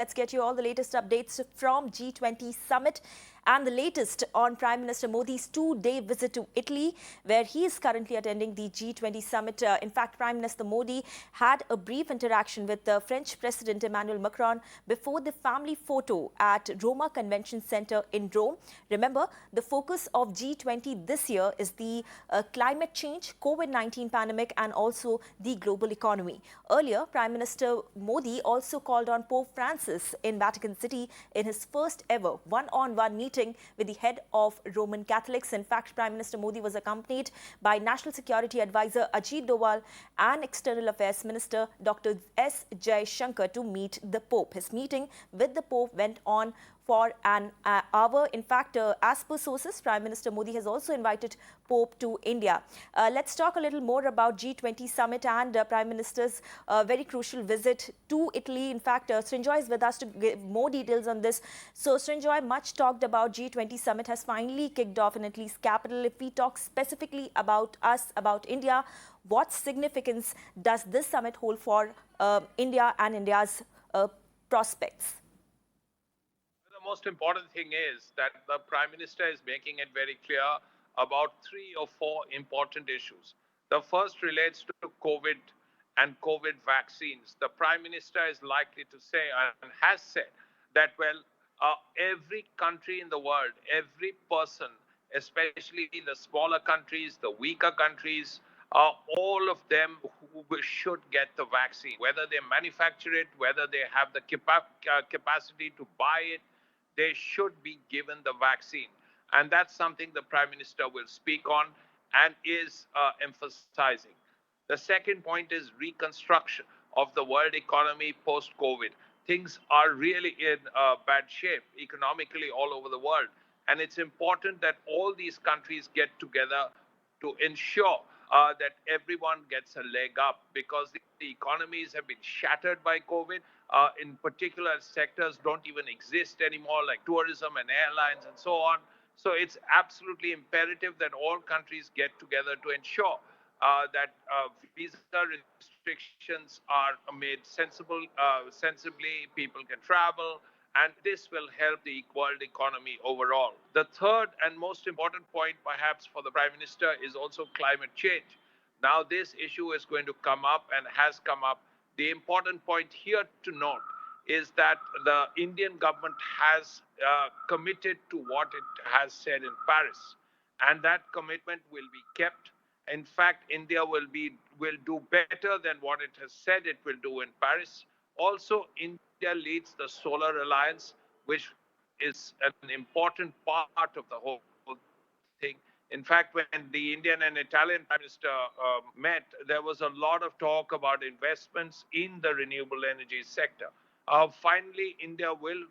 Let's get you all the latest updates from G20 Summit and the latest on Prime Minister Modi's two-day visit to Italy, where he is currently attending the G20 Summit. In fact, Prime Minister Modi had a brief interaction with the French President Emmanuel Macron before the family photo at Roma Convention Center in Rome. Remember, the focus of G20 this year is the climate change, COVID-19 pandemic, and also the global economy. Earlier, Prime Minister Modi also called on Pope Francis in Vatican City in his first ever one-on-one meeting with the head of Roman Catholics. In fact, Prime Minister Modi was accompanied by National Security Advisor Ajit Doval and External Affairs Minister Dr. S. Shankar to meet the Pope. His meeting with the Pope went on for an hour. In fact, as per sources, Prime Minister Modi has also invited Pope to India. Let's talk a little more about G20 Summit and Prime Minister's very crucial visit to Italy. In fact, Srinjoy is with us to give more details on this. So, Srinjoy, much talked about G20 Summit has finally kicked off in Italy's capital. If we talk specifically about us, about India, what significance does this summit hold for India and India's prospects? The most important thing is that the Prime Minister is making it very clear about 3 or 4 important issues. The first relates to COVID and COVID vaccines. The Prime Minister is likely to say and has said that, well, every country in the world, every person, especially the smaller countries, the weaker countries, all of them who should get the vaccine, whether they manufacture it, whether they have the capacity to buy it, they should be given the vaccine. And that's something the Prime Minister will speak on and is emphasizing. The second point is reconstruction of the world economy post-COVID. Things are really in bad shape economically all over the world. And it's important that all these countries get together to ensure that everyone gets a leg up, because the economies have been shattered by COVID. In particular, sectors don't even exist anymore, like tourism and airlines and so on. So it's absolutely imperative that all countries get together to ensure that visa restrictions are made sensibly, people can travel, and this will help the world economy overall. The third and most important point, perhaps, for the Prime Minister is also climate change. Now, this issue is going to come up and has come up. The important point here to note is that the Indian government has committed to what it has said in Paris, and that commitment will be kept. In fact, India will do better than what it has said it will do in Paris. Also, India leads the Solar Alliance, which is an important part of the whole thing. In fact, when the Indian and Italian Prime Minister met, there was a lot of talk about investments in the renewable energy sector. Finally, India will,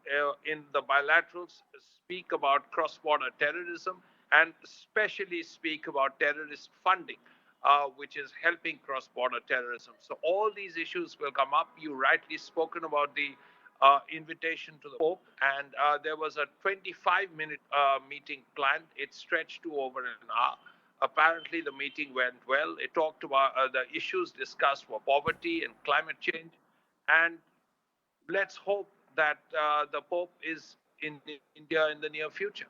in the bilaterals, speak about cross-border terrorism and especially speak about terrorist funding, which is helping cross-border terrorism. So all these issues will come up. You rightly spoken about the invitation to the Pope, and there was a 25-minute meeting planned. It stretched to over an hour. Apparently, the meeting went well. It talked about the issues discussed were poverty and climate change, and let's hope that the Pope is in India in the near future.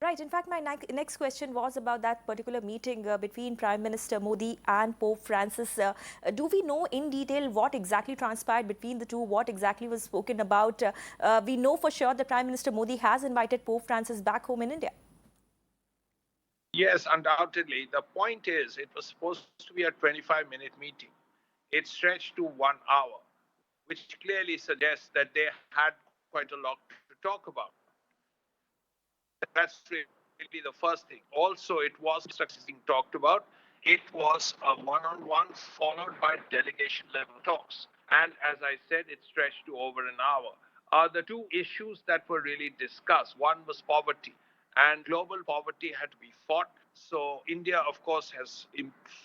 Right. In fact, my next question was about that particular meeting between Prime Minister Modi and Pope Francis. Do we know in detail what exactly transpired between the two, what exactly was spoken about? We know for sure that Prime Minister Modi has invited Pope Francis back home in India. Yes, undoubtedly. The point is, it was supposed to be a 25-minute meeting. It stretched to 1 hour, which clearly suggests that they had quite a lot to talk about. That's really the first thing. Also, it was being talked about. It was a one-on-one followed by delegation-level talks. And as I said, it stretched to over an hour. The two issues that were really discussed, one was poverty, and global poverty had to be fought. So India, of course, has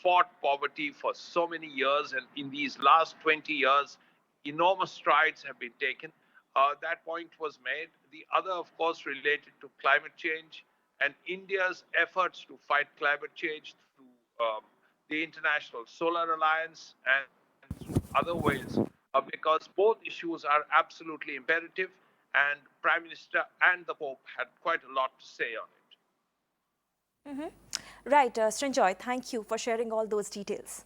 fought poverty for so many years, and in these last 20 years, enormous strides have been taken. That point was made. The other, of course, related to climate change and India's efforts to fight climate change through the International Solar Alliance and through other ways because both issues are absolutely imperative, and Prime Minister and the Pope had quite a lot to say on it. Right, Srinjoy, thank you for sharing all those details.